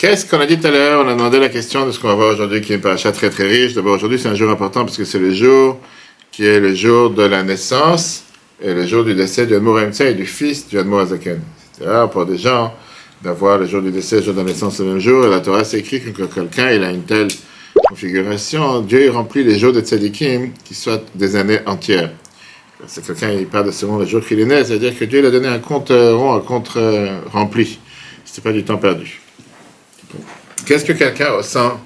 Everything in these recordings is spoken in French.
Qu'est-ce qu'on a dit tout à l'heure? On a demandé la question de ce qu'on va voir aujourd'hui, qui est une paracha très très riche. D'abord, aujourd'hui, c'est un jour important parce que c'est le jour qui est le jour de la naissance et le jour du décès du Admour Emtsai et du fils du Admour Azaken. C'est rare pour des gens d'avoir le jour du décès et le jour de la naissance le même jour. Et la Torah s'écrit que quand quelqu'un il a une telle configuration, Dieu il remplit les jours de Tzadikim qui soient des années entières. C'est quelqu'un il parle de selon le jour qu'il est né, c'est-à-dire que Dieu il a donné un compte rond, un compte rempli. C'est pas du temps perdu. Qu'est-ce que quelqu'un ressent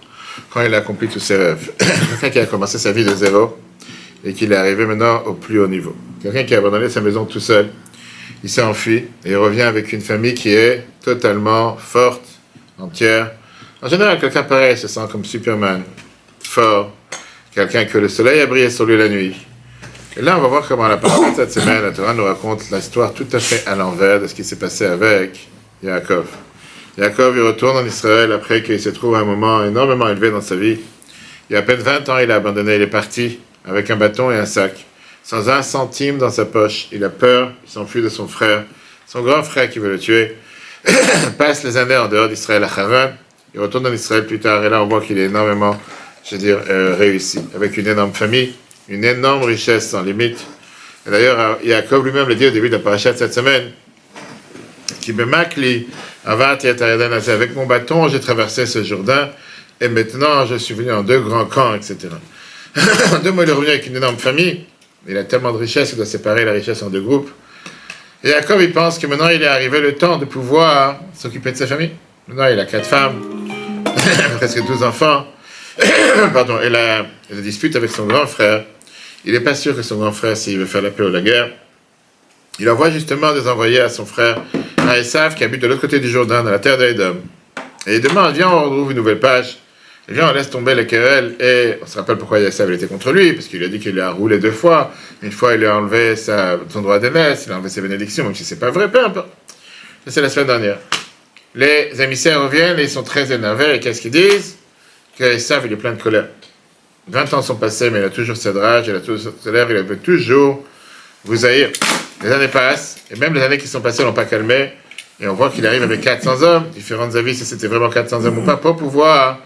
quand il a accompli tous ses rêves? Quelqu'un qui a commencé sa vie de zéro et qui est arrivé maintenant au plus haut niveau. Quelqu'un qui a abandonné sa maison tout seul, il s'est enfui et il revient avec une famille qui est totalement forte, entière. En général, quelqu'un pareil se sent comme Superman, fort, quelqu'un que le soleil a brillé sur lui la nuit. Et là, on va voir comment la parole de cette semaine, la Torah nous raconte l'histoire tout à fait à l'envers de ce qui s'est passé avec Yaakov. Yaakov, il retourne en Israël après qu'il se trouve à un moment énormément élevé dans sa vie. Il y a à peine 20 ans, il a abandonné, il est parti avec un bâton et un sac, sans un centime dans sa poche. Il a peur, il s'enfuit de son frère, son grand frère qui veut le tuer. Passe les années en dehors d'Israël à Haran. Il retourne en Israël plus tard et là, on voit qu'il est énormément, réussi, avec une énorme famille, une énorme richesse sans limite. Et d'ailleurs, Yaakov lui-même le dit au début de la paracha de cette semaine, qui me makli. Avec mon bâton, j'ai traversé ce Jourdain, et maintenant je suis venu en deux grands camps, etc. En deux mots, il est revenu avec une énorme famille. Il a tellement de richesses qu'il doit séparer la richesse en deux groupes. Et Jacob, il pense que maintenant il est arrivé le temps de pouvoir s'occuper de sa famille. Maintenant, il a 4 femmes, presque 12 enfants. Pardon, il a des disputes avec son grand frère. Il n'est pas sûr que son grand frère, s'il veut faire la paix ou la guerre, il envoie justement des envoyés à son frère, à Esav, qui habite de l'autre côté du Jourdain, dans la terre d'Édom. Et il demande, viens, on retrouve une nouvelle page. Et viens, on laisse tomber les querelles. Et on se rappelle pourquoi Esav était contre lui, parce qu'il a dit qu'il lui a roulé 2 fois. Une fois, il lui a enlevé son droit d'aînesse, il a enlevé ses bénédictions, même si c'est pas vrai, peu importe. Ça, c'est la semaine dernière. Les émissaires reviennent et ils sont très énervés. Et qu'est-ce qu'ils disent? Que Esav, il est plein de colère. 20 ans sont passés, mais il a toujours cette rage, il a toujours cette colère, il veut toujours vous haïr. Les années passent, et même les années qui sont passées ne l'ont pas calmé, et on voit qu'il arrive avec 400 hommes, différents avis si c'était vraiment 400 hommes ou pas, pour pouvoir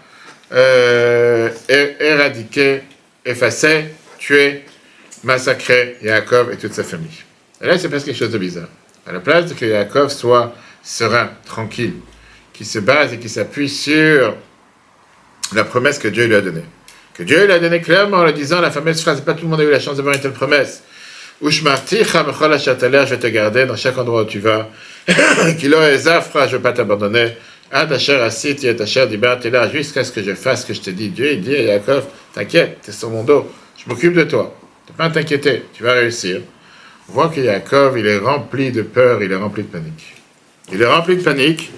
éradiquer, effacer, tuer, massacrer Yaakov et toute sa famille. Et là, il se passe quelque chose de bizarre. À la place de que Yaakov soit serein, tranquille, qui se base et qui s'appuie sur la promesse que Dieu lui a donnée. Que Dieu lui a donnée clairement en lui disant la fameuse phrase, pas tout le monde a eu la chance d'avoir une telle promesse. Ushmarticha bechol asher taleh, je vais te garder dans chaque endroit où tu vas. Kilo ezafra, je ne vais pas t'abandonner. Ad asher asiti et asher dibarti là, jusqu'à ce que je fasse ce que je te dis. Dieu, il dit à Yaakov, t'inquiète, t'es sur mon dos, je m'occupe de toi. Ne pas t'inquiéter, tu vas réussir. On voit que Yaakov, il est rempli de peur, il est rempli de panique. Il est rempli de panique,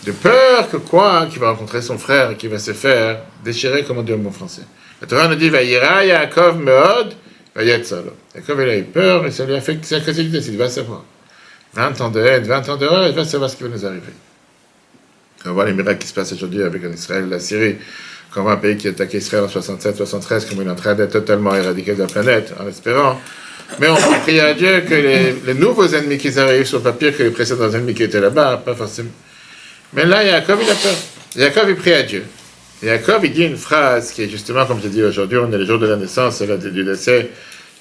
de peur que quoi? Qu'il va rencontrer son frère et qu'il va se faire déchirer, comme on dit en bon français. La Torah nous dit, Vayira Yaakov meod, Yaakov, il a eu peur, et ça lui a fait que il décide, il va savoir. 20 ans de haine, 20 ans d'horreur, il va savoir ce qui va nous arriver. On voit les miracles qui se passent aujourd'hui avec Israël et la Syrie. Quand on voit un pays qui a attaqué Israël en 67, 73, comme il est en train d'être totalement éradiqué de la planète, en espérant. Mais on peut prier à Dieu que les nouveaux ennemis qui arrivent sur le papier, que les précédents ennemis qui étaient là-bas, pas forcément. Mais là, Yaakov, il a peur. Yaakov, il prie à Dieu. Yaakov, il dit une phrase qui est justement, comme je dis aujourd'hui, on est le jour de la naissance et du décès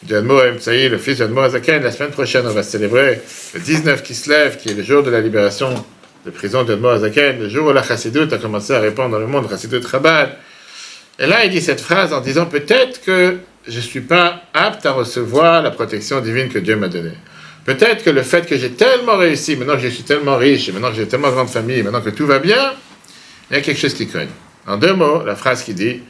du Admour Emtsai, le fils du Admour Azaken. La semaine prochaine, on va célébrer le 19 Kislev, qui est le jour de la libération de prison du Admour Azaken, le jour où la Chassidoute a commencé à répandre dans le monde, Chassidoute Chabad. Et là, il dit cette phrase en disant, peut-être que je ne suis pas apte à recevoir la protection divine que Dieu m'a donnée. Peut-être que le fait que j'ai tellement réussi, maintenant que je suis tellement riche, et maintenant que j'ai tellement grande famille, maintenant que tout va bien, il y a quelque chose qui cogne. En 2 mots, la phrase qui dit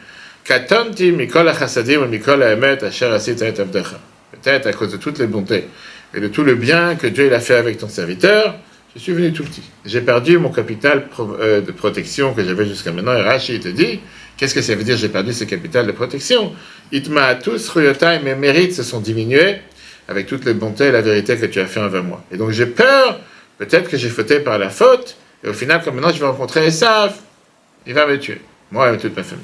Katonti mikol hachasadim ou mikol haemet asher asita et avdecha. Peut-être à cause de toutes les bontés et de tout le bien que Dieu il a fait avec ton serviteur, je suis venu tout petit. J'ai perdu mon capital de protection que j'avais jusqu'à maintenant. Et Rashi te dit qu'est-ce que ça veut dire j'ai perdu ce capital de protection? Itma tous ruyotai, mes mérites se sont diminués avec toutes les bontés et la vérité que tu as fait envers moi. Et donc j'ai peur, peut-être que j'ai fauté par la faute, et au final, comme maintenant je vais rencontrer Esav, il va me tuer, moi et toute ma famille.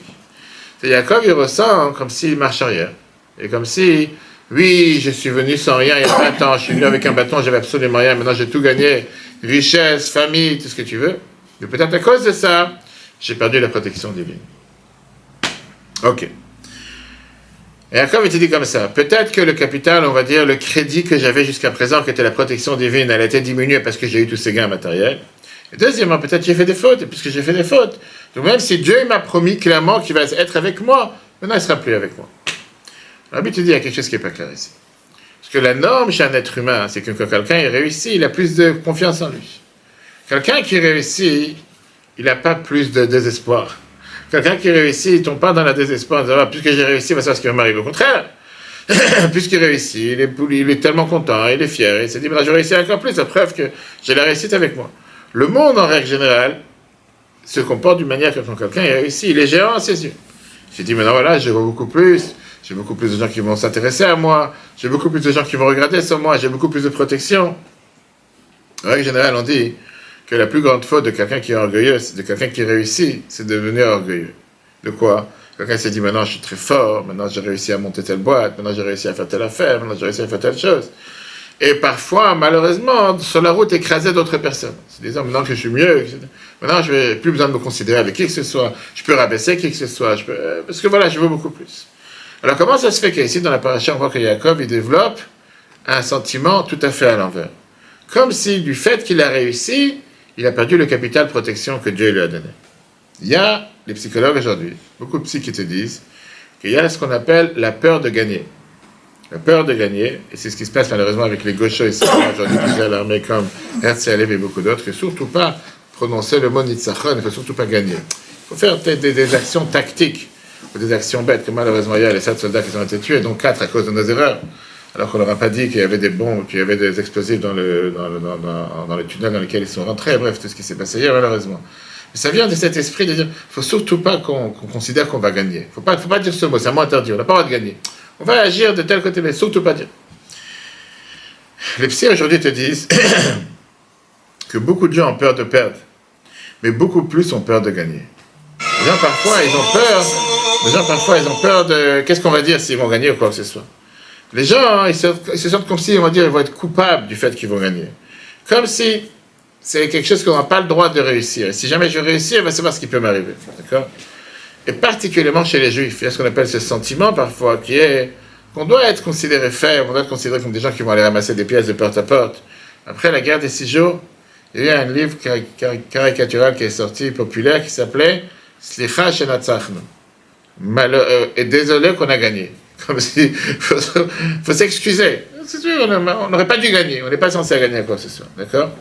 C'est Yaakov, il ressent comme s'il marche arrière. Et comme si, oui, je suis venu sans rien il y a 20 ans, je suis venu avec un bâton, j'avais absolument rien, maintenant j'ai tout gagné, richesse, famille, tout ce que tu veux. Mais peut-être à cause de ça, j'ai perdu la protection divine. Ok. Et Yaakov était dit comme ça, peut-être que le capital, on va dire, le crédit que j'avais jusqu'à présent, qui était la protection divine, elle a été diminuée parce que j'ai eu tous ces gains matériels. Et deuxièmement, peut-être j'ai fait des fautes, et puisque j'ai fait des fautes, donc même si Dieu m'a promis clairement qu'il va être avec moi, maintenant il ne sera plus avec moi. Rabbi te dit, il y a quelque chose qui n'est pas clair ici. Parce que la norme chez un être humain, c'est que quand quelqu'un est réussi, il a plus de confiance en lui. Quelqu'un qui réussit, il n'a pas plus de désespoir. Quelqu'un qui réussit, il ne tombe pas dans la désespoir en disant, puisque j'ai réussi, va savoir ce qui va m'arriver. Au contraire, puisqu'il réussit, il est tellement content, il est fier, il s'est dit, je vais réussir encore plus, la preuve que j'ai la réussite avec moi. Le monde, en règle générale, se comporte d'une manière que quand quelqu'un est réussi, il est géant à ses yeux. Il s'est dit, maintenant voilà, je vois beaucoup plus, j'ai beaucoup plus de gens qui vont s'intéresser à moi, j'ai beaucoup plus de gens qui vont regarder sur moi, j'ai beaucoup plus de protection. En règle générale, on dit que la plus grande faute de quelqu'un qui est orgueilleux, de quelqu'un qui réussit, c'est de devenir orgueilleux. De quoi? Quelqu'un s'est dit, maintenant je suis très fort, maintenant j'ai réussi à monter telle boîte, maintenant j'ai réussi à faire telle affaire, maintenant j'ai réussi à faire telle chose. Et parfois, malheureusement, sur la route, écraser d'autres personnes. C'est disant, maintenant que je suis mieux, maintenant je n'ai plus besoin de me considérer avec qui que ce soit, je peux rabaisser qui que ce soit, parce que voilà, je veux beaucoup plus. Alors comment ça se fait qu'ici, dans la paracha, on voit que Yaakov, il développe un sentiment tout à fait à l'envers. Comme si, du fait qu'il a réussi, il a perdu le capital protection que Dieu lui a donné. Il y a les psychologues aujourd'hui, beaucoup de psy qui te disent qu'il y a ce qu'on appelle la peur de gagner. La peur de gagner, et c'est ce qui se passe malheureusement avec les gauchos ici aujourd'hui qui gèrent l'armée comme Herzl et beaucoup d'autres, il ne faut surtout pas prononcer le mot Nitzachon, il ne faut surtout pas gagner. Il faut faire peut-être des actions tactiques, ou des actions bêtes, que malheureusement il y a les 7 soldats qui ont été tués, dont 4 à cause de nos erreurs. Alors qu'on leur a pas dit qu'il y avait des bombes, qu'il y avait des explosifs dans les tunnels dans lesquels ils sont rentrés, bref, tout ce qui s'est passé hier, malheureusement. Mais ça vient de cet esprit de dire, il ne faut surtout pas qu'on considère qu'on va gagner. Il ne faut pas dire ce mot, c'est un mot interdit, on n'a pas le droit de gagner. On va agir de tel côté, mais surtout pas dire. Les psys aujourd'hui te disent que beaucoup de gens ont peur de perdre, mais beaucoup plus ont peur de gagner. Les gens parfois, ils ont peur de... Qu'est-ce qu'on va dire s'ils vont gagner ou quoi que ce soit? Les gens, ils se sentent comme si, on va dire, ils vont être coupables du fait qu'ils vont gagner. Comme si c'est quelque chose qu'on n'a pas le droit de réussir. Et si jamais je réussis, on va savoir ce qui peut m'arriver. D'accord? Et particulièrement chez les Juifs, il y a ce qu'on appelle ce sentiment parfois, qui est qu'on doit être considéré faible, on doit être considéré comme des gens qui vont aller ramasser des pièces de porte à porte. Après la guerre des 6 jours, il y a eu un livre caricatural qui est sorti, populaire, qui s'appelait Slicha Shenatzachnu. Et désolé qu'on a gagné. Comme si, faut s'excuser. C'est sûr, on n'aurait pas dû gagner, on n'est pas censé gagner à quoi que ce soit, d'accord?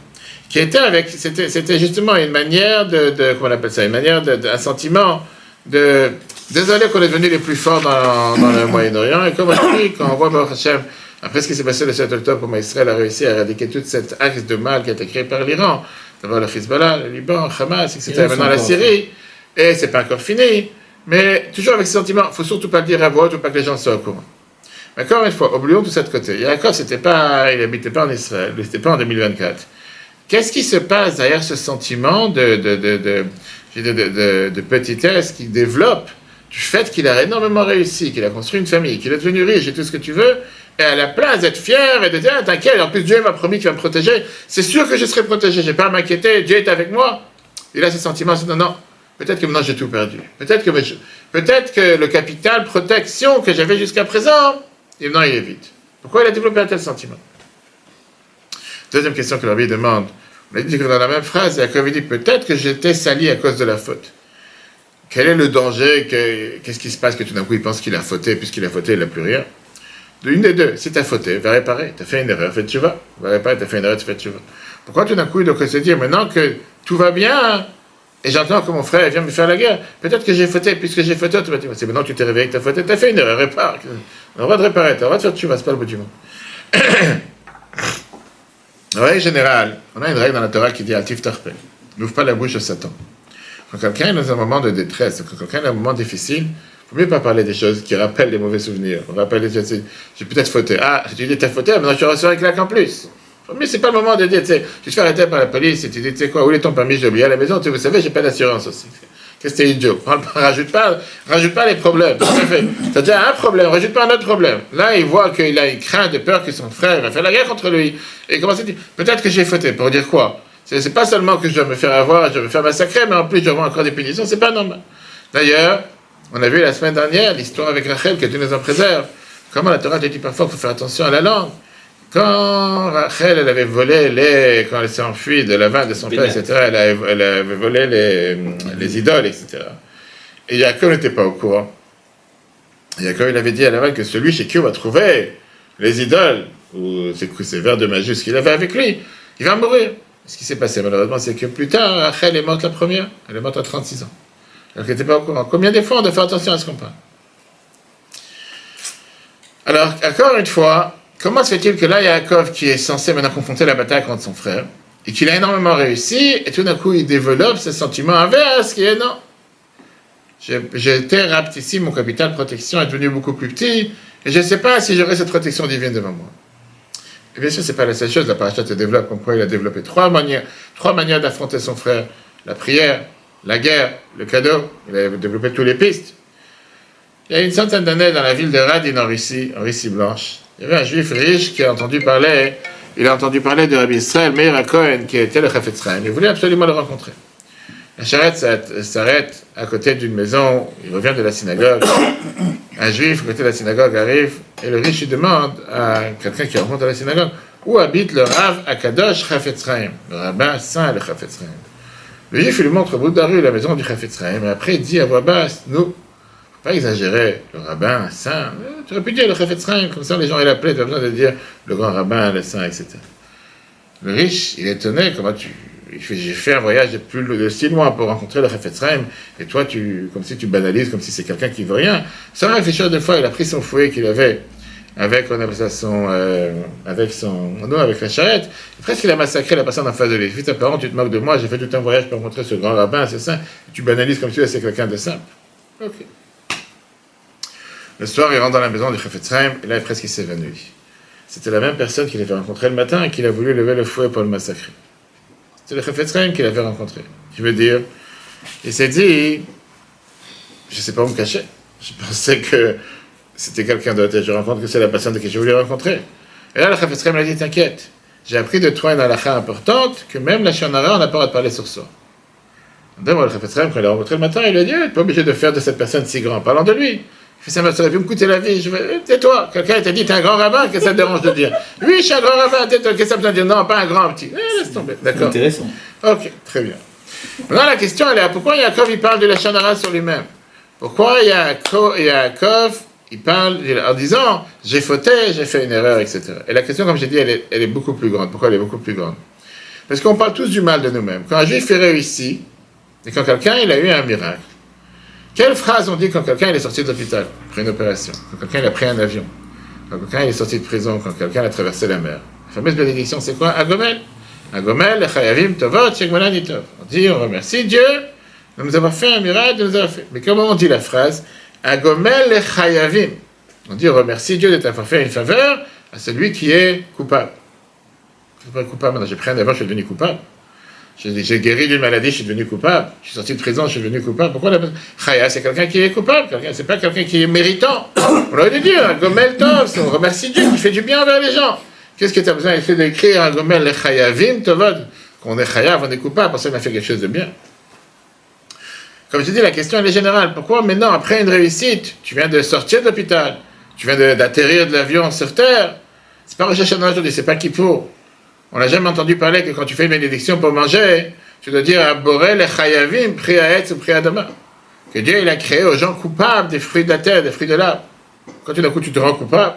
Qui était avec, c'était justement une manière comment on appelle ça, une manière un sentiment désolé qu'on est devenus les plus forts dans le Moyen-Orient, et comme on dit, quand on voit Baruch Hashem, après ce qui s'est passé le 7 octobre, comment Israël a réussi à éradiquer toute cette axe de mal qui a été créé par l'Iran, d'abord le Hezbollah, le Liban, Hamas, etc., maintenant la Syrie, et c'est pas encore fini. Mais toujours avec ce sentiment, il ne faut surtout pas le dire à voix haute, ou pas que les gens soient au courant. Mais encore une fois, oublions tout ça de côté. Yaakov, il n'habitait pas en Israël, il n'était pas en 2024. Qu'est-ce qui se passe derrière ce sentiment de petitesse qu'il développe du fait qu'il a énormément réussi, qu'il a construit une famille, qu'il est devenu riche et tout ce que tu veux, et à la place d'être fier et de dire, t'inquiète, en plus Dieu m'a promis qu'il va me protéger, c'est sûr que je serai protégé, je n'ai pas à m'inquiéter, Dieu est avec moi. Il a ce sentiment, non. Peut-être que maintenant j'ai tout perdu. Peut-être que le capital protection que j'avais jusqu'à présent, et maintenant il est vide. Pourquoi il a développé un tel sentiment? Deuxième question que Rabbi demande. On a dit que dans la même phrase, Yaakov dit peut-être que j'étais sali à cause de la faute. Quel est le danger? Qu'est-ce qui se passe que tout d'un coup il pense qu'il a fauté, puisqu'il a fauté, il n'a plus rien? Une des deux, si tu as fauté, va réparer. Tu as fait une erreur, fais tchouva. Va réparer, tu as fait une erreur, tu fais tchouva. Pourquoi tout d'un coup il doit se dire maintenant que tout va bien? Et j'entends que mon frère vient me faire la guerre. Peut-être que j'ai fauté, puisque j'ai fauté, tu vas dire, c'est maintenant que tu t'es réveillé que tu as fauté, tu as fait une erreur, répare. On va te réparer, tu vas te faire tu vas, c'est pas le bout du monde. En règle générale, on a une règle dans la Torah qui dit Altif Tarpeh. N'ouvre pas la bouche à Satan. Quand quelqu'un est dans un moment de détresse, quand quelqu'un est dans un moment difficile, il ne faut mieux pas parler des choses qui rappellent les mauvais souvenirs. On rappelle les choses, j'ai peut-être fauté. Ah, tu dis, t'as fauté, maintenant je reçois un claque en plus. Mais c'est pas le moment de dire, tu sais, tu te fais arrêter par la police et tu dis, tu sais quoi, où est ton permis, j'ai oublié à la maison, vous savez, j'ai pas d'assurance aussi. Qu'est-ce que c'est idiot? Rajoute pas les problèmes. T'as déjà un problème, rajoute pas un autre problème. Là, il voit il craint de peur que son frère va faire la guerre contre lui. Et il commence à dire, peut-être que j'ai fauté, pour dire quoi? C'est pas seulement que je dois me faire avoir, je dois me faire massacrer, mais en plus je dois avoir encore des punitions, c'est pas normal. D'ailleurs, on a vu la semaine dernière l'histoire avec Rachel, que Dieu nous en préserve. Comment la Torah te dit parfois qu'il faut faire attention à la langue. Quand Rachel, elle avait volé quand elle s'est enfuie de la vin de son père, etc., elle avait volé les idoles, etc. Et Yaakov n'était pas au courant. Yaakov, il avait dit à Lavan que celui chez qui on va trouver les idoles, ou ces vers de magie qu'il avait avec lui, il va mourir. Ce qui s'est passé, malheureusement, c'est que plus tard, Rachel est morte la première. Elle est morte à 36 ans. Donc, elle n'était pas au courant. Combien de fois on doit faire attention à ce qu'on parle? Alors, encore une fois, comment se fait-il que là, Yaakov, qui est censé maintenant confronter la bataille contre son frère, et qu'il a énormément réussi, et tout d'un coup, il développe ce sentiment inverse, qui est non. J'ai été rapetissime, mon capital protection est devenu beaucoup plus petit, et je ne sais pas si j'aurai cette protection divine devant moi. Et bien sûr, ce n'est pas la seule chose, la paracha te développe, comme quoi il a développé trois manières d'affronter son frère. La prière, la guerre, le cadeau, il a développé toutes les pistes. Il y a une centaine d'années, dans la ville de Radin, en Russie blanche, il y avait un juif riche qui a entendu parler de Rabbi Israël Meir HaKohen, qui était le Chafetz Chaim. Il voulait absolument le rencontrer. La charrette s'arrête à côté d'une maison, il revient de la synagogue. Un juif à côté de la synagogue arrive, et le riche lui demande à quelqu'un qui rencontre à la synagogue, où habite le Rav Akadosh Chafetz Chaim, le rabbin saint le Chafetz Chaim. Le juif lui montre au bout de la rue la maison du Chafetz Chaim, et après il dit à voix basse, nous, pas exagérer, le rabbin saint, tu aurais pu dire le Chafetz Chaim, comme ça les gens l'appelaient, tu n'as pas besoin de dire le grand rabbin, le saint, etc. Le riche, il est étonné, j'ai fait un voyage de si loin pour rencontrer le Chafetz Chaim, et toi, comme si tu banalises, comme si c'est quelqu'un qui veut rien. Sans réfléchir deux fois, il a pris son fouet qu'il avait avec la charrette, et presque il a massacré la personne en face de lui. Fils, tes parents, tu te moques de moi, j'ai fait tout un voyage pour rencontrer ce grand rabbin, c'est ça, et tu banalises comme si c'est quelqu'un de simple. Ok. Le soir, il rentre dans la maison du Chafetz Chaim, et là, presque il s'est évanoui. C'était la même personne qu'il avait rencontré le matin et qu'il a voulu lever le fouet pour le massacrer. C'est le Chafetz Chaim qu'il avait rencontré. Je veux dire, il s'est dit, je ne sais pas où me cacher. Je pensais que c'était quelqu'un d'autre et je rencontre que c'est la personne que je voulais rencontrer. Et là, le Chafetz Chaim m'a dit, t'inquiète, j'ai appris de toi une halakha importante que même la Shonara, on n'a pas le droit de parler sur ça. Moi, le Chafetz Chaim, quand il l'a rencontré le matin, il a dit, tu n'es pas obligé de faire de cette personne si grand. Parlons de lui. Ça aurait pu me coûter la vie. Tais-toi. Quelqu'un t'a dit, t'es un grand rabbin, qu'est-ce que ça te dérange de dire? Oui, je suis un grand rabbin, tais-toi. Qu'est-ce que ça me dire? Non, pas un grand, petit. Laisse tomber. D'accord. Intéressant. Ok, très bien. Maintenant, la question, elle est pourquoi Yaakov, il parle de la Shonara sur lui-même? Pourquoi Yaakov, il parle en disant, j'ai fauté, j'ai fait une erreur, etc. Et la question, comme j'ai dit, elle est beaucoup plus grande. Pourquoi elle est beaucoup plus grande? Parce qu'on parle tous du mal de nous-mêmes. Quand un juif est réussi, et quand quelqu'un, il a eu un miracle, quelle phrase on dit quand quelqu'un est sorti de l'hôpital après une opération, quand quelqu'un a pris un avion, quand quelqu'un est sorti de prison, quand quelqu'un a traversé la mer? La fameuse bénédiction, c'est quoi? Agomel. Agomel, lechayavim tovot, shegmalan tov. On dit, on remercie Dieu de nous avoir fait un miracle, de nous avoir fait. Mais comment on dit la phrase? Agomel lechayavim. On dit, on remercie Dieu de t'avoir fait une faveur à celui qui est coupable. Je ne suis pas coupable, maintenant j'ai pris un avion, je suis devenu coupable. J'ai guéri d'une maladie, je suis devenu coupable. Je suis sorti de prison, je suis devenu coupable. Pourquoi la Chaya, c'est quelqu'un qui est coupable. C'est pas quelqu'un qui est méritant. On aurait dû dire, un Gomel Tov, on remercie Dieu, qui fait du bien envers les gens. Qu'est-ce que tu as besoin d'écrire un Gomel le Chayavim Tovod? Qu'on est Chayav, on est coupable, parce qu'on a fait quelque chose de bien. Comme je dis, la question elle est générale. Pourquoi maintenant, après une réussite, tu viens de sortir de l'hôpital, tu viens d'atterrir de l'avion sur terre? C'est pas Rosh Hashanah aujourd'hui, c'est pas Kippour. On n'a jamais entendu parler que quand tu fais une bénédiction pour manger, tu dois dire à Boré le Chayavim, pri à Etz ou pri à Dama. Que Dieu il a créé aux gens coupables des fruits de la terre, des fruits de l'arbre. Quand tout d'un coup tu te rends coupable.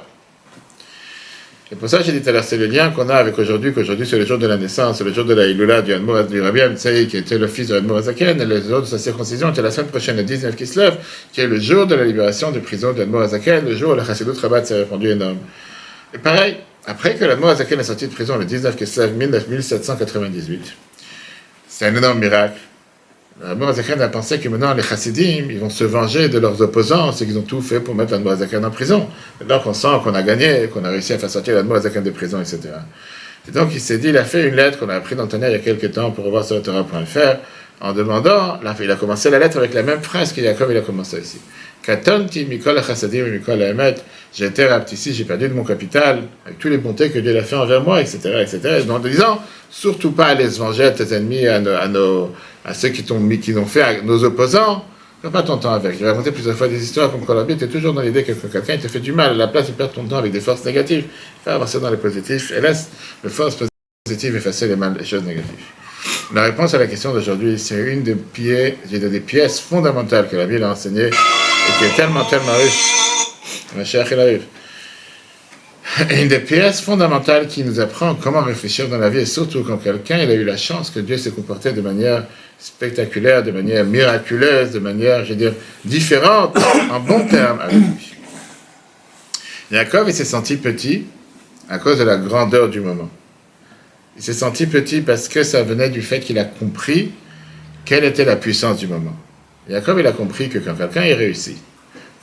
Et pour ça, j'ai dit tout à l'heure, c'est le lien qu'on a avec aujourd'hui, qu'aujourd'hui c'est le jour de la naissance, c'est le jour de la Iloula du Rabbi Amtsai, qui était le fils de Admor Azaken, et le jour de sa circoncision était la semaine prochaine, le 19 Kislev, qui est le jour de la libération de prison d'Admor Azaken, le jour où le Chassidut Rabat s'est répandu énorme. Et pareil, après que l'Admor Azaken est sorti de prison le 19 Kislev 1798, c'est un énorme miracle. L'Admor Azaken a pensé que maintenant les Chassidim, ils vont se venger de leurs opposants, c'est qu'ils ont tout fait pour mettre l'Admor Azaken en prison. Maintenant qu'on sent qu'on a gagné, qu'on a réussi à faire sortir l'Admor Azaken de prison, etc. Et donc il s'est dit, il a fait une lettre qu'on a appris dans le Tanya il y a quelques temps pour revoir sur le Torah.fr, en demandant, il a commencé la lettre avec la même phrase que Jacob il a commencé ici. Katonti mikol chassadim mikol haemet, j'ai été rapetissé, j'ai perdu de mon capital, avec tous les bontés que Dieu a fait envers moi, etc., etc. En disant, surtout pas aller se venger à tes ennemis, à ceux qui l'ont fait, à nos opposants, ne perds pas ton temps avec. J'ai raconté plusieurs fois des histoires comme Colombie, tu es toujours dans l'idée que quelqu'un te fait du mal, à la place de perdre ton temps avec des forces négatives, fais avancer dans les positifs et laisse les forces positives effacer les choses négatives. La réponse à la question d'aujourd'hui, c'est une des pièces fondamentales que la Bible a enseignées et qui est tellement riche. Ma chère, il arrive. Une des pièces fondamentales qui nous apprend comment réfléchir dans la vie, et surtout quand quelqu'un il a eu la chance que Dieu s'est comporté de manière spectaculaire, de manière miraculeuse, de manière, différente, en bon terme avec lui. Jacob, il s'est senti petit à cause de la grandeur du moment. Il s'est senti petit parce que ça venait du fait qu'il a compris quelle était la puissance du moment. Jacob, il a compris que quand quelqu'un est réussi,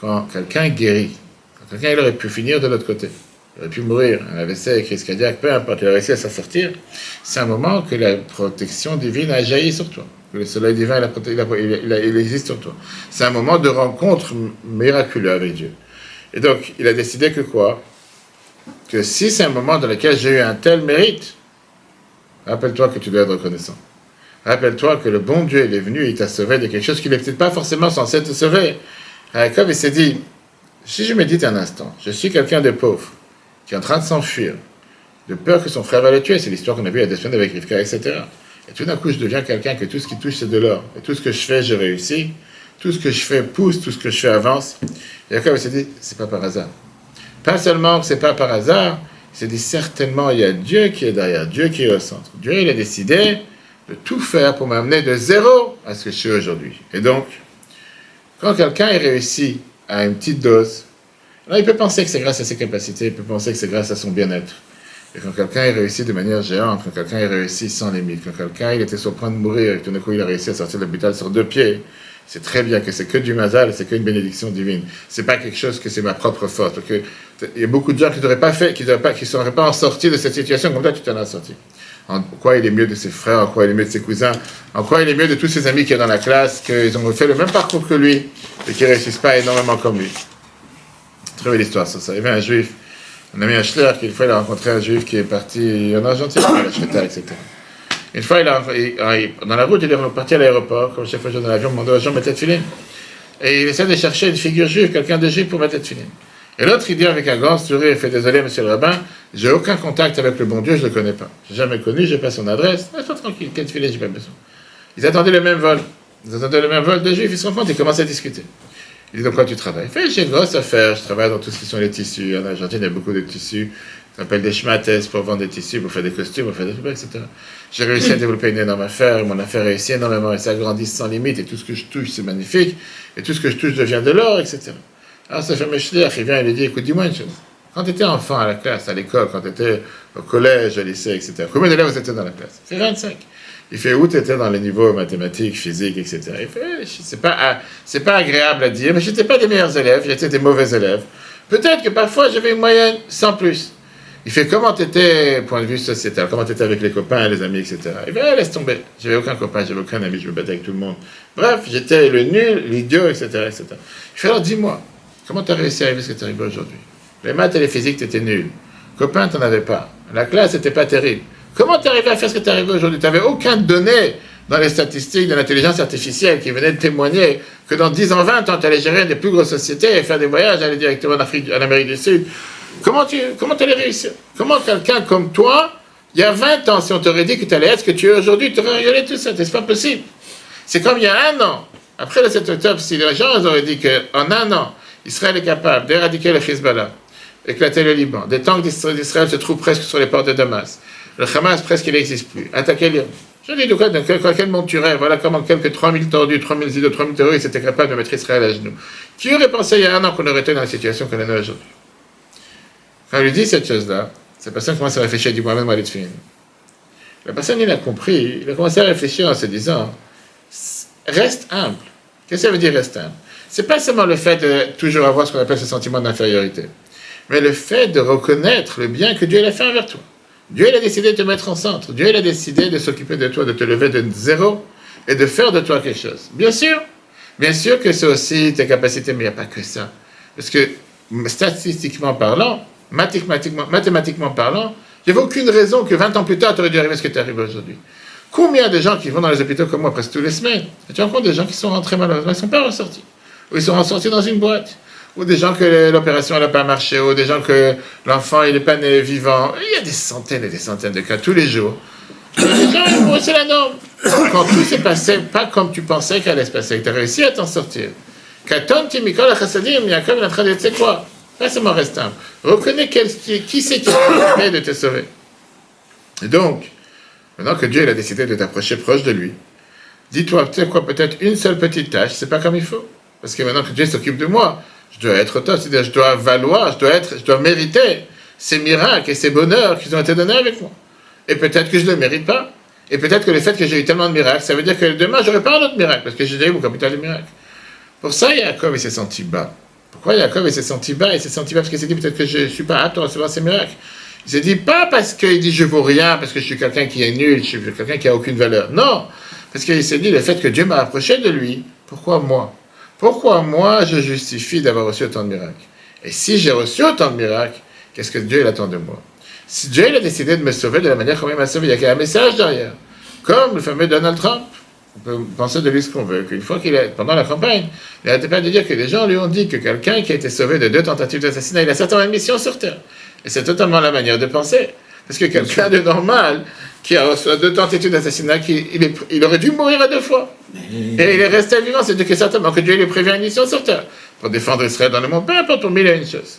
quand quelqu'un guérit, quand quelqu'un il aurait pu finir de l'autre côté, il aurait pu mourir, un AVC, crise cardiaque, peu importe, il a réussi à s'en sortir, c'est un moment que la protection divine a jailli sur toi, que le soleil divin il existe sur toi. C'est un moment de rencontre miraculeuse avec Dieu. Et donc, il a décidé que quoi? Que si c'est un moment dans lequel j'ai eu un tel mérite, rappelle-toi que tu dois être reconnaissant. Rappelle-toi que le bon Dieu, il est venu et il t'a sauvé de quelque chose qu'il n'est peut-être pas forcément censé te sauver. Jacob, il s'est dit, si je médite un instant, je suis quelqu'un de pauvre, qui est en train de s'enfuir, de peur que son frère va le tuer, c'est l'histoire qu'on a vue il y a 2 semaines avec Rivka, etc. Et tout d'un coup, je deviens quelqu'un que tout ce qui touche, c'est de l'or. Et tout ce que je fais, je réussis. Tout ce que je fais pousse, tout ce que je fais avance. Et Jacob, il s'est dit, c'est pas par hasard. Pas seulement que c'est pas par hasard, il s'est dit, certainement, il y a Dieu qui est derrière, Dieu qui est au centre. Dieu, il a décidé de tout faire pour m'amener de zéro à ce que je suis aujourd'hui. Et donc, quand quelqu'un est réussi à une petite dose, alors il peut penser que c'est grâce à ses capacités, il peut penser que c'est grâce à son bien-être. Et quand quelqu'un est réussi de manière géante, quand quelqu'un est réussi sans limite, quand quelqu'un il était sur le point de mourir et tout d'un coup il a réussi à sortir de l'hôpital sur 2 pieds, c'est très bien que c'est que du mazal, c'est qu'une bénédiction divine. C'est pas quelque chose que c'est ma propre force. Parce que il y a beaucoup de gens qui n'auraient pas fait, qui ne seraient pas en sortie de cette situation comme toi tu t'en as sorti. En quoi il est mieux de ses frères, en quoi il est mieux de ses cousins, en quoi il est mieux de tous ses amis qui sont dans la classe, qu'ils ont fait le même parcours que lui et qui ne réussissent pas énormément comme lui. Très belle histoire, ça. Il y avait un juif, un ami Ashler, qui une fois il a rencontré un juif qui est parti en Argentine, à la Shreta, etc. Une fois, dans la route, il est reparti à l'aéroport, comme chaque fois que je dans l'avion, demandait aux gens de mettre tefilin. Et il essaie de chercher une figure juive, quelqu'un de juif pour mettre tefilin. Et l'autre, il dit avec un grand sourire, il fait désolé, monsieur le rabbin, j'ai aucun contact avec le bon Dieu, je ne le connais pas. Je n'ai jamais connu, je n'ai pas son adresse. Laisse-toi tranquille, quel tefilin, je n'ai pas besoin. Ils attendaient le même vol. Ils attendaient le même vol de juifs, ils se rencontrent, ils commencent à discuter. Il dit, de quoi tu travailles? Il fait, j'ai une grosse affaire, je travaille dans tout ce qui sont les tissus. En Argentine, il y a beaucoup de tissus. Ça s'appelle des schmates pour vendre des tissus, pour faire des costumes, pour faire des trucs, etc. J'ai réussi à développer une énorme affaire, mon affaire réussit énormément, et ça grandit sans limite, et tout ce que je touche, c'est magnifique, et tout ce que je touche devient de l'or, etc. Alors, ça fait Meshler, il vient et lui dit, écoute, dis-moi une chose. Quand tu étais enfant à la classe, à l'école, quand tu étais au collège, au lycée, etc., combien d'élèves vous étiez dans la classe? C'est 25. Il fait, où tu étais dans les niveaux mathématiques, physiques, etc. Il fait, c'est pas agréable à dire, mais je n'étais pas des meilleurs élèves, j'étais des mauvais élèves. Peut-être que parfois j'avais une moyenne, sans plus. Il fait, comment tu étais, point de vue sociétal, comment tu étais avec les copains, les amis, etc. Il fait, laisse tomber, j'avais aucun copain, j'avais aucun ami, je me battais avec tout le monde. Bref, j'étais le nul, l'idiot, etc., etc. Il fait, alors dis-moi, comment tu as réussi à arriver à ce que tu arrives aujourd'hui? Les maths et les physiques, tu étais nul. Copain, tu n'en avais pas. La classe, n'était pas terrible. Comment tu es arrivé à faire ce que tu es arrivé aujourd'hui? Tu n'avais aucune donnée dans les statistiques de l'intelligence artificielle qui venait de témoigner que dans 10 ans, 20 ans, tu allais gérer une des plus grosses sociétés et faire des voyages, aller directement en Amérique du Sud. Comment tu allais réussir? Comment quelqu'un comme toi, il y a 20 ans, si on t'aurait dit que tu allais être ce que tu es aujourd'hui, tu aurais rigolé tout ça. C'est pas possible. C'est comme il y a 1 an. Après le 7 octobre, si les gens auraient dit qu'en 1 an, Israël est capable d'éradiquer le Hezbollah, éclater le Liban, des tanks d'Israël se trouvent presque sur les portes de Damas, le Hamas presque il n'existe plus, attaquer l'Iran. Je dis de quoi, quel monde tu rêves? Voilà comment quelques 3000 tordus, 3000 îlots, 3000 terroristes étaient capables de mettre Israël à genoux. Qui aurait pensé il y a 1 an qu'on aurait été dans la situation qu'on est aujourd'hui? Quand il lui dit cette chose-là, cette personne commence à réfléchir, il dit moi-même, Walid Fin. La personne, il a compris, il a commencé à réfléchir en se disant, reste humble. Qu'est-ce que ça veut dire reste humble? C'est pas seulement le fait de toujours avoir ce qu'on appelle ce sentiment d'infériorité, mais le fait de reconnaître le bien que Dieu a fait envers toi. Dieu il a décidé de te mettre en centre. Dieu il a décidé de s'occuper de toi, de te lever de zéro et de faire de toi quelque chose. Bien sûr que c'est aussi tes capacités, mais il n'y a pas que ça. Parce que statistiquement parlant, mathématiquement parlant, il n'y avait aucune raison que 20 ans plus tard, tu aurais dû arriver à ce que tu arrives aujourd'hui. Combien de gens qui vont dans les hôpitaux comme moi presque toutes les semaines, tu rencontres des gens qui sont rentrés malheureusement, ils ne sont pas ressortis. Ou ils sont ressortis dans une boîte. Ou des gens que l'opération n'a pas marché, ou des gens que l'enfant il n'est pas né vivant. Il y a des centaines et des centaines de cas tous les jours. Les gens, c'est la norme. Quand tout s'est passé, pas comme tu pensais qu'elle allait se passer, que tu as réussi à t'en sortir. Katonti Mikol Chassadim, Yaakov est en train de dire, tu sais quoi, là c'est mon reste humble. Reconnais qui c'est qui permet de te sauver. Et donc, maintenant que Dieu il a décidé de t'approcher proche de lui, dis-toi, tu sais quoi, peut-être une seule petite tâche, c'est pas comme il faut. Parce que maintenant que Dieu s'occupe de moi, je dois être top, c'est-à-dire je dois valoir, je dois mériter ces miracles et ces bonheurs qui ont été donnés avec moi. Et peut-être que je ne le mérite pas. Et peut-être que le fait que j'ai eu tellement de miracles, ça veut dire que demain, je n'aurai pas un autre miracle, parce que j'ai déjà eu mon capital de miracles. Pour ça, Yaakov, il s'est senti bas. Pourquoi Yaakov, il s'est senti bas? Il s'est senti bas parce qu'il s'est dit peut-être que je ne suis pas apte à recevoir ces miracles. Il s'est dit pas parce qu'il dit je vaux rien, parce que je suis quelqu'un qui est nul, je suis quelqu'un qui n'a aucune valeur. Non, parce qu'il s'est dit le fait que Dieu m'a approché de lui, pourquoi moi? Pourquoi moi, je justifie d'avoir reçu autant de miracles? Et si j'ai reçu autant de miracles, qu'est-ce que Dieu il attend de moi? Si Dieu il a décidé de me sauver de la manière comme il m'a sauvé, il y a un message derrière. Comme le fameux Donald Trump. On peut penser de lui ce qu'on veut. Qu'une fois pendant la campagne, il n'arrêtait pas de dire que les gens lui ont dit que quelqu'un qui a été sauvé de 2 tentatives d'assassinat, il a certainement mission sur Terre. Et c'est totalement la manière de penser. Parce que quelqu'un de normal, qui a reçu 2 tentatives d'assassinat, il aurait dû mourir à 2 fois. Et il est resté vivant, c'est que certainement que Dieu lui prévient une mission sur Terre. Pour défendre Israël dans le monde, peu importe, pour 1001 choses.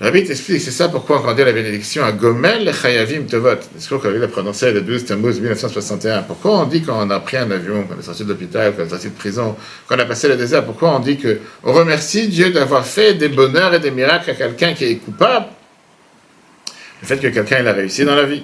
La Bible t'explique, c'est ça pourquoi on rendait la bénédiction à Gomel le Chayavim Tovot. C'est quoi qu'on a prononcé le 12 Tammuz 1961. Pourquoi on dit quand on a pris un avion, qu'on est sorti de l'hôpital, qu'on est sorti de prison, qu'on a passé le désert, pourquoi on dit qu'on remercie Dieu d'avoir fait des bonheurs et des miracles à quelqu'un qui est coupable? Le fait que quelqu'un il a réussi dans la vie,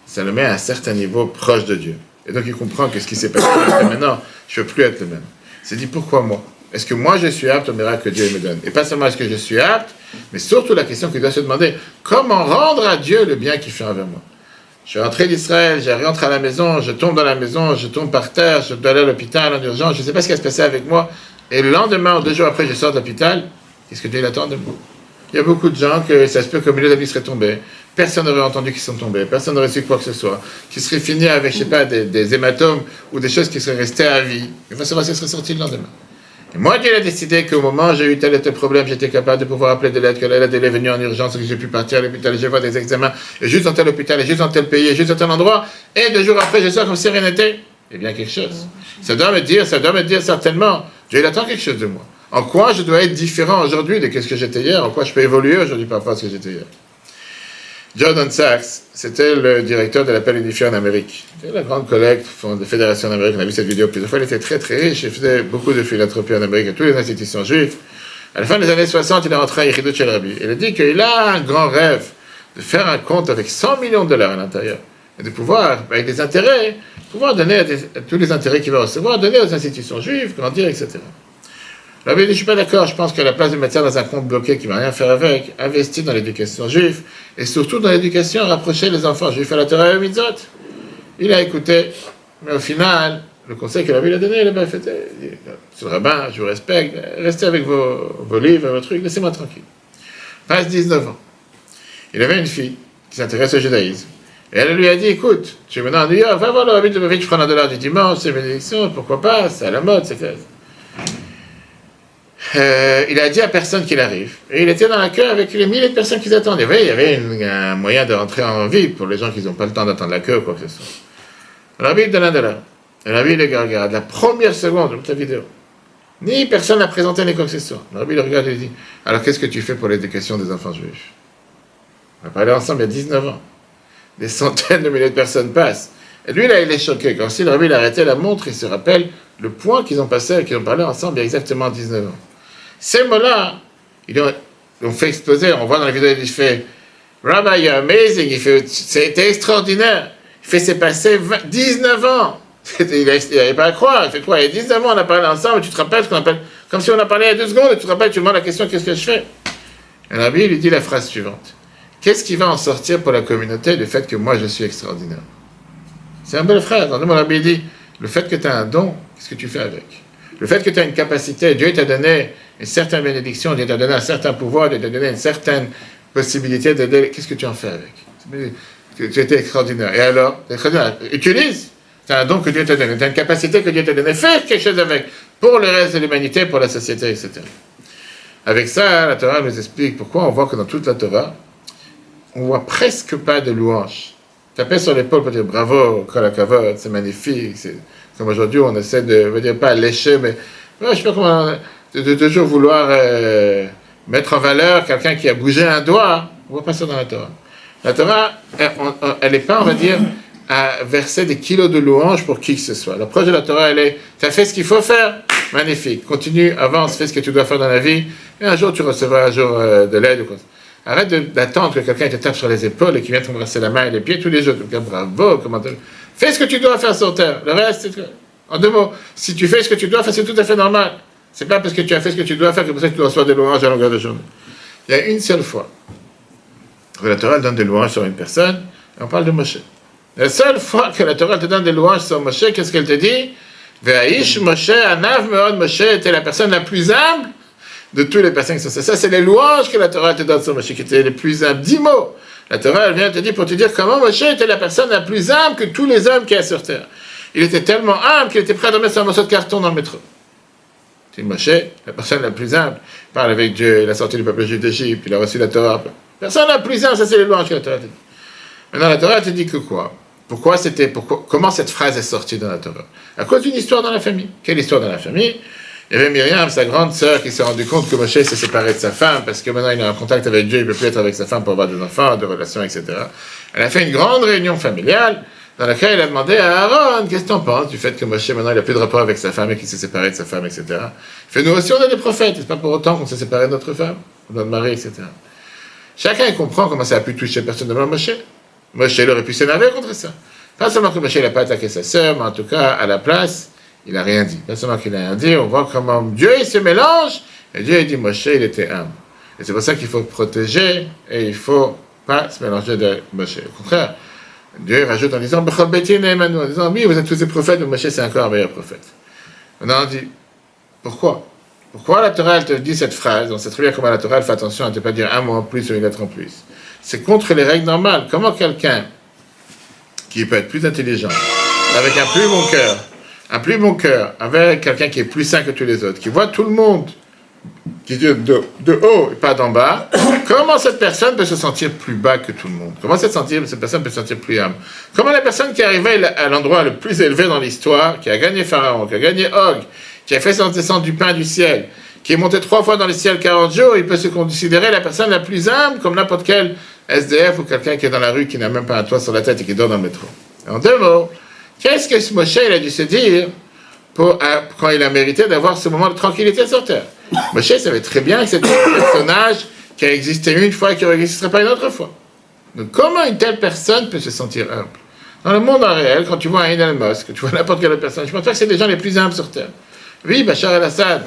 ça le met à un certain niveau proche de Dieu. Et donc il comprend que ce qui s'est passé, maintenant, je ne peux plus être le même. Il s'est dit, pourquoi moi? Est-ce que moi je suis apte au miracle que Dieu me donne? Et pas seulement est-ce que je suis apte, mais surtout la question qu'il doit se demander, comment rendre à Dieu le bien qu'il fait envers moi? Je suis rentré d'Israël, je rentre à la maison, je tombe dans la maison, je tombe par terre, je dois aller à l'hôpital en urgence, je ne sais pas ce qui va se passer avec moi. Et le lendemain, ou 2 jours après, je sors de l'hôpital, qu'est-ce que Dieu attend de moi? Il y a beaucoup de gens que ça se peut qu'au milieu de la vie seraient tombés. Personne n'aurait entendu qu'ils sont tombés, personne n'aurait su quoi que ce soit, qui seraient finis avec, je ne sais pas, des hématomes ou des choses qui seraient restées à vie. Il va savoir si serait sorti le lendemain. Et moi, Dieu a décidé qu'au moment où j'ai eu tel et tel problème, j'étais capable de pouvoir appeler de l'aide, que l'aide est venue en urgence, et que j'ai pu partir à l'hôpital, et je vois des examens, et juste dans tel hôpital, et juste dans tel pays, et juste dans tel endroit, et 2 jours après, je sors comme si rien n'était. Eh bien, quelque chose. Ça doit me dire certainement, Dieu il attend quelque chose de moi. En quoi je dois être différent aujourd'hui de ce que j'étais hier, en quoi je peux évoluer aujourd'hui par rapport à ce que j'étais hier. Jordan Sachs, c'était le directeur de l'appel unifié en Amérique. C'était la grande collecte de Fédération d'Amérique. On a vu cette vidéo plusieurs fois. Il était très très riche. Il faisait beaucoup de philanthropie en Amérique à toutes les institutions juives. À la fin des années 60, il est rentré à Yechidut Shel Rabbi. Il a dit qu'il a un grand rêve de faire un compte avec $100 millions à l'intérieur. Et de pouvoir, avec des intérêts, pouvoir donner à tous les intérêts qu'il va recevoir, donner aux institutions juives, grandir, etc. Rabbi dit, je ne suis pas d'accord, je pense qu'à la place de mettre ça dans un compte bloqué qui ne va rien faire avec, investir dans l'éducation juive, et surtout dans l'éducation, rapprocher les enfants juifs à la Torah et au Mitzvot. Il a écouté, mais au final, le conseil que Rabbi lui a donné, il a bien fait, il dit, c'est le rabbin, je vous respecte, restez avec vos livres, vos trucs, laissez-moi tranquille. Passe 19 ans. Il avait une fille qui s'intéresse au judaïsme. Et elle lui a dit, écoute, tu es maintenant à New York, va voir le Rabbi de Lubavitch, prends $1 du dimanche, c'est bénédiction, pourquoi pas, c'est à la mode, c'est clair. Il a dit à personne qu'il arrive. Et il était dans la queue avec les milliers de personnes qui attendaient. Vous voyez, il y avait un moyen de rentrer en vie pour les gens qui n'ont pas le temps d'attendre la queue ou quoi que ce soit. Le Rabbi donne $1. Et le Rabbi le regarde, la première seconde de toute la vidéo. Ni personne n'a présenté ni quoi que ce soit. Le Rabbi le regarde et lui dit, alors qu'est-ce que tu fais pour l'éducation des enfants juifs? On a parlé ensemble il y a 19 ans. Des centaines de milliers de personnes passent. Et lui, là, il est choqué. Quand si le Rabbi a arrêté la montre, il se rappelle le point qu'ils ont passé et qu'ils ont parlé ensemble il y a exactement 19 ans. Ces mots-là, ils ont fait exploser. On voit dans la vidéo, il fait Rabbi, you're amazing. Il fait c'était extraordinaire. Il fait c'est passé 19 ans. Il n'avait pas à croire. Il fait quoi? Il y a 19 ans, on a parlé ensemble. Tu te rappelles ce qu'on appelle comme si on a parlé il y a 2 secondes. Et tu te rappelles, tu demandes la question qu'est-ce que je fais? Et Rabbi lui dit la phrase suivante. Qu'est-ce qui va en sortir pour la communauté du fait que moi je suis extraordinaire? C'est un bel frère. Mon Rabbi dit Le fait que tu as un don, qu'est-ce que tu fais avec? Le fait que tu as une capacité, Dieu t'a donné une certaine bénédiction, Dieu t'a donné un certain pouvoir, Dieu t'a donné une certaine possibilité d'aider, qu'est-ce que tu en fais avec? Tu étais extraordinaire. Et alors, extraordinaire. Utilise. Tu as un don que Dieu t'a donné, tu as une capacité que Dieu t'a donnée. Fais quelque chose avec, pour le reste de l'humanité, pour la société, etc. Avec ça, la Torah nous explique pourquoi on voit que dans toute la Torah, on voit presque pas de louanges. Taper sur l'épaule pour dire bravo, kol hakavod, c'est magnifique. C'est comme aujourd'hui, on essaie de, je veux dire pas lécher, mais je ne sais pas comment, de toujours vouloir mettre en valeur quelqu'un qui a bougé un doigt. On ne voit pas ça dans la Torah. La Torah, elle n'est pas, on va dire, à verser des kilos de louanges pour qui que ce soit. L'approche de la Torah, elle est, tu as fait ce qu'il faut faire, magnifique. Continue, avance, fais ce que tu dois faire dans la vie, et un jour tu recevras un jour de l'aide ou quoi. Arrête d'attendre que quelqu'un te tape sur les épaules et qu'il vienne t'embrasser la main et les pieds tous les jours. Donc, bravo, fais ce que tu dois faire sur terre. Le reste, c'est... En 2 mots, si tu fais ce que tu dois faire, c'est tout à fait normal. C'est pas parce que tu as fait ce que tu dois faire que pour ça que tu reçois des louanges à longueur de journée. Il y a une seule fois que la Torah donne des louanges sur une personne, et on parle de Moshe. La seule fois que la Torah te donne des louanges sur Moshe, qu'est-ce qu'elle te dit? Ve'aish Moshe, Anav Meod, Moshe était la personne la plus humble de toutes les personnes qui sont ça. C'est les louanges que la Torah te donne sur Moshe, qui étaient les plus humbles. 10 mots. La Torah, elle vient te dire pour te dire comment Moshe était la personne la plus humble que tous les hommes qu'il y a sur terre. Il était tellement humble qu'il était prêt à dormir sur un morceau de carton dans le métro. C'est Moshe, la personne la plus humble. Il parle avec Dieu, il a sorti le peuple juif d'Égypte, il a reçu la Torah. Personne la plus humble, ça c'est les louanges que la Torah te dit. Maintenant, la Torah te dit que quoi? Comment cette phrase est sortie dans la Torah? À cause d'une histoire dans la famille. Quelle histoire dans la famille? Il y avait Myriam, sa grande sœur, qui s'est rendue compte que Moshe s'est séparé de sa femme, parce que maintenant il est en contact avec Dieu, il ne peut plus être avec sa femme pour avoir des enfants, des relations, etc. Elle a fait une grande réunion familiale, dans laquelle elle a demandé à Aaron, qu'est-ce que tu en penses du fait que Moshe, maintenant, il n'a plus de rapport avec sa femme et qu'il s'est séparé de sa femme, etc. Il fait, nous aussi, on est des prophètes, c'est pas pour autant qu'on s'est séparé de notre femme, de notre mari, etc. Chacun comprend comment ça a pu toucher personnellement Moshe. Moshe, il aurait pu s'énerver contre ça. Pas seulement que Moshe n'a pas attaqué sa sœur, mais en tout cas, à la place, il n'a rien dit. Pas seulement qu'il n'a rien dit, on voit comment Dieu, il se mélange, et Dieu, il dit, Moshe, il était humble. Et c'est pour ça qu'il faut protéger, et il ne faut pas se mélanger de Moshe. Au contraire, Dieu rajoute en disant, en disant, oui, vous êtes tous des prophètes, mais Moshe, c'est encore un meilleur prophète. Maintenant, on dit, pourquoi? Pourquoi la Torah, elle te dit cette phrase? On sait très bien comment la Torah, elle fait attention à ne pas dire un mot en plus ou une lettre en plus. C'est contre les règles normales. Comment quelqu'un qui peut être plus intelligent, avec un plus bon cœur, avec quelqu'un qui est plus sain que tous les autres, qui voit tout le monde, qui dit de haut et pas d'en bas, comment cette personne peut se sentir plus bas que tout le monde? Comment cette personne peut se sentir plus humble? Comment la personne qui est arrivée à l'endroit le plus élevé dans l'histoire, qui a gagné Pharaon, qui a gagné Og, qui a fait descendre du pain du ciel, qui est monté 3 fois dans le ciel 40 jours, il peut se considérer la personne la plus humble, comme n'importe quel SDF ou quelqu'un qui est dans la rue, qui n'a même pas un toit sur la tête et qui dort dans le métro. En 2 mots, qu'est-ce que Moshe il a dû se dire quand il a mérité d'avoir ce moment de tranquillité sur terre? Moshe savait très bien que c'était un personnage qui a existé une fois et qui n'existerait pas une autre fois. Donc comment une telle personne peut se sentir humble? Dans le monde en réel, quand tu vois un Elon Musk, tu vois n'importe quelle autre personne, je pense pas que c'est les gens les plus humbles sur terre. Oui, Bachar el-Assad,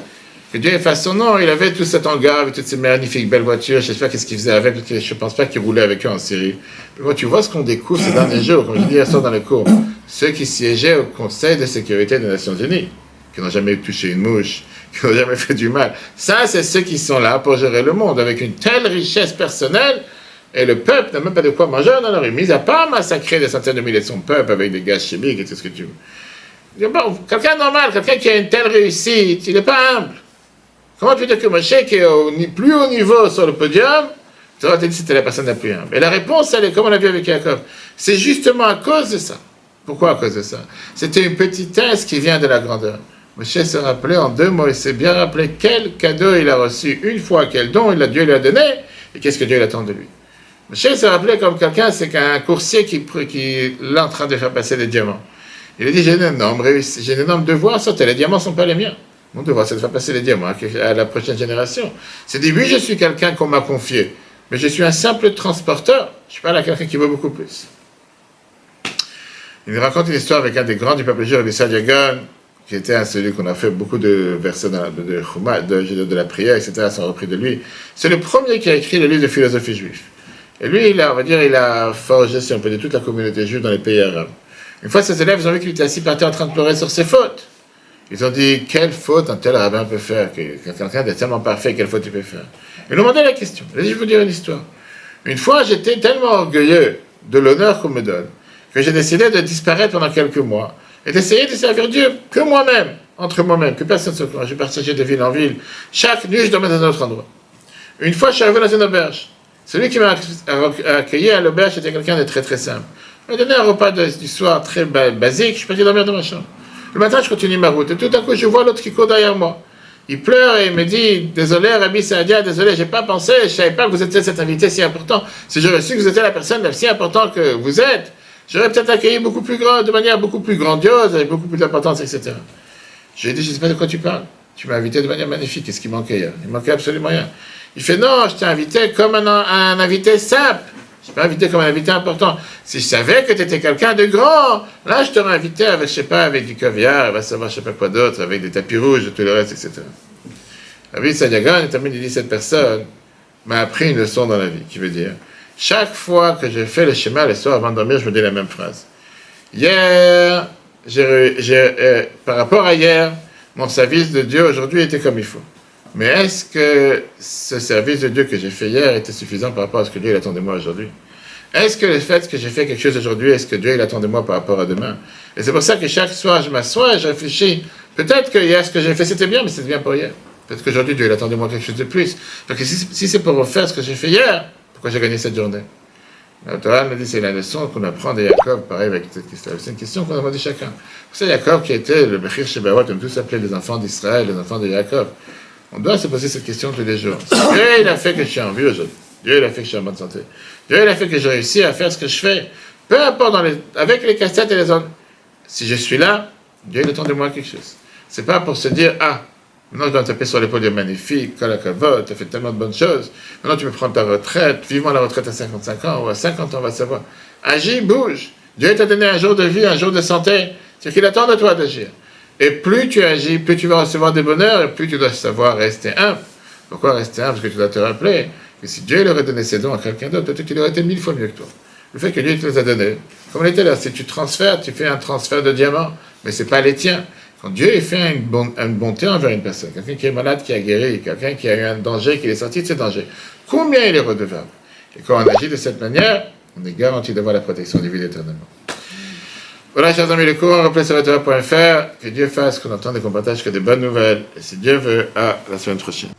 que Dieu efface son nom, il avait tout cet hangar avec toutes ces magnifiques belles voitures, je ne sais pas qu'est-ce qu'il faisait avec, parce que je ne pense pas qu'il roulait avec eux en Syrie. Mais quand tu vois ce qu'on découvre ces derniers jours, comme je dis hier soir dans le cours, ceux qui siégeaient au Conseil de sécurité des Nations Unies, qui n'ont jamais touché une mouche, qui n'ont jamais fait du mal, ça c'est ceux qui sont là pour gérer le monde, avec une telle richesse personnelle, et le peuple n'a même pas de quoi manger dans la rue, mis à part massacrer des centaines de milliers de son peuple avec des gaz chimiques et tout ce que tu veux. Bon, quelqu'un normal, quelqu'un qui a une telle réussite, il n'est pas humble. Comment tu peux dire que Moshe, qui est au plus haut niveau sur le podium, tu aurais dit que c'était la personne la plus humble? Et la réponse, elle est comme on l'a vu avec Jacob. C'est justement à cause de ça. Pourquoi à cause de ça? C'était une petitesse qui vient de la grandeur. Moshe se rappelait en 2 mots, il s'est bien rappelé quel cadeau il a reçu une fois, quel don Dieu lui a donné, et qu'est-ce que Dieu attend de lui. Moshe se rappelait comme quelqu'un, c'est qu'un coursier qui est en train de faire passer des diamants. Il a dit, j'ai un énorme devoir sur terre, les diamants ne sont pas les miens. Mon devoir, c'est de faire passer les diamants à la prochaine génération. C'est dit, oui, je suis quelqu'un qu'on m'a confié, mais je suis un simple transporteur. Je suis pas là quelqu'un qui vaut beaucoup plus. Il raconte une histoire avec un des grands du peuple juif, le Sadiagan, qui était celui qu'on a fait beaucoup de versets de la prière, etc., sont repris de lui. C'est le premier qui a écrit le livre de philosophie juive. Et lui, il a forgé, si on peut dire, toute la communauté juive dans les pays arabes. Une fois, ses élèves, ils ont vu qu'il était assis par terre en train de pleurer sur ses fautes. Ils ont dit, quelle faute un tel rabbin peut faire, que quelqu'un est tellement parfait, quelle faute il peut faire. Ils lui ont demandé la question. Il a dit, je vais vous dire une histoire. Une fois, j'étais tellement orgueilleux de l'honneur qu'on me donne, que j'ai décidé de disparaître pendant quelques mois, et d'essayer de servir Dieu que moi-même, entre moi-même, que personne ne se croit. Je partageais de ville en ville. Chaque nuit, je dormais dans un autre endroit. Une fois, je suis arrivé dans une auberge. Celui qui m'a accueilli à l'auberge était quelqu'un de très très simple. Il m'a donné un repas du soir très basique, je suis parti dormir dans ma chambre. Le matin, je continue ma route, et tout à coup, je vois l'autre qui court derrière moi. Il pleure et il me dit, désolé Rabbi Saadia, désolé, j'ai pas pensé, je savais pas que vous étiez cet invité si important. Si j'aurais su que vous étiez la personne si importante que vous êtes, j'aurais peut-être accueilli beaucoup plus grand, de manière beaucoup plus grandiose, avec beaucoup plus d'importance, etc. Je lui ai dit, je ne sais pas de quoi tu parles. Tu m'as invité de manière magnifique, qu'est-ce qui manquait hier? Il manquait absolument rien. Il fait, non, je t'ai invité comme un invité simple. Je t'ai pas invité comme un invité important. Si je savais que tu étais quelqu'un de grand, là, je t'aurais invité avec, je sais pas, avec du caviar, va savoir, je sais pas quoi d'autre, avec des tapis rouges, et tout le reste, etc. Rabbi Sadiagan, notamment, il dit, cette personne m'a appris une leçon dans la vie, qui veut dire, chaque fois que je fais le schéma le soir avant de dormir, je me dis la même phrase. Hier, par rapport à hier, mon service de Dieu aujourd'hui était comme il faut. Mais est-ce que ce service de Dieu que j'ai fait hier était suffisant par rapport à ce que Dieu il attend de moi aujourd'hui? Est-ce que le fait que j'ai fait quelque chose aujourd'hui, est-ce que Dieu il attend de moi par rapport à demain? Et c'est pour ça que chaque soir je m'assois et je réfléchis. Peut-être que hier ce que j'ai fait c'était bien, mais c'était bien pour hier. Peut-être qu'aujourd'hui Dieu il attend de moi quelque chose de plus. Donc si c'est pour refaire ce que j'ai fait hier, pourquoi j'ai gagné cette journée? La Torah me dit c'est la leçon qu'on apprend de Jacob, pareil avec cette question. C'est une question qu'on a demandé chacun. Vous savez, Jacob qui était le Bechir Shebaot, on tous appelés les enfants d'Israël, les enfants de Jacob. On doit se poser cette question tous les jours. Dieu il a fait que je suis en vie aujourd'hui. Dieu il a fait que je suis en bonne santé. Dieu il a fait que j'ai réussi à faire ce que je fais. Peu importe avec les cassettes et les autres. Si je suis là, Dieu il attend de moi quelque chose. C'est pas pour se dire maintenant je dois me taper sur l'épaule, Dieu magnifique, Kolakavod, tu as fait tellement de bonnes choses. Maintenant tu peux prendre ta retraite, vivement la retraite à 55 ans ou à 50 ans, on va savoir. Agis, bouge. Dieu t'a donné un jour de vie, un jour de santé. C'est qu'il attend de toi d'agir. Et plus tu agis, plus tu vas recevoir des bonheurs, et plus tu dois savoir rester humble. Pourquoi rester humble? Parce que tu dois te rappeler que si Dieu il aurait donné ses dons à quelqu'un d'autre, peut-être qu'il aurait été 1000 fois mieux que toi. Le fait que Dieu te les a donnés, comme on était là, si tu transfères, tu fais un transfert de diamants, mais ce n'est pas les tiens. Quand Dieu il fait une bonté envers une personne, quelqu'un qui est malade, qui a guéri, quelqu'un qui a eu un danger, qui est sorti de ce danger, combien il est redevable? Et quand on agit de cette manière, on est garanti d'avoir la protection divine éternellement. Voilà, chers amis, le cours en replay sur etora.fr. Que Dieu fasse qu'on entende et qu'on partage que des bonnes nouvelles. Et si Dieu veut, à la semaine prochaine.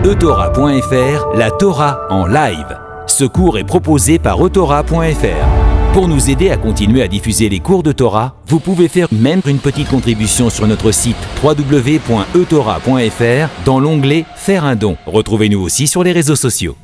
etora.fr, la Torah en live. Ce cours est proposé par etora.fr. Pour nous aider à continuer à diffuser les cours de Torah, vous pouvez faire même une petite contribution sur notre site www.etora.fr dans l'onglet « Faire un don ». Retrouvez-nous aussi sur les réseaux sociaux.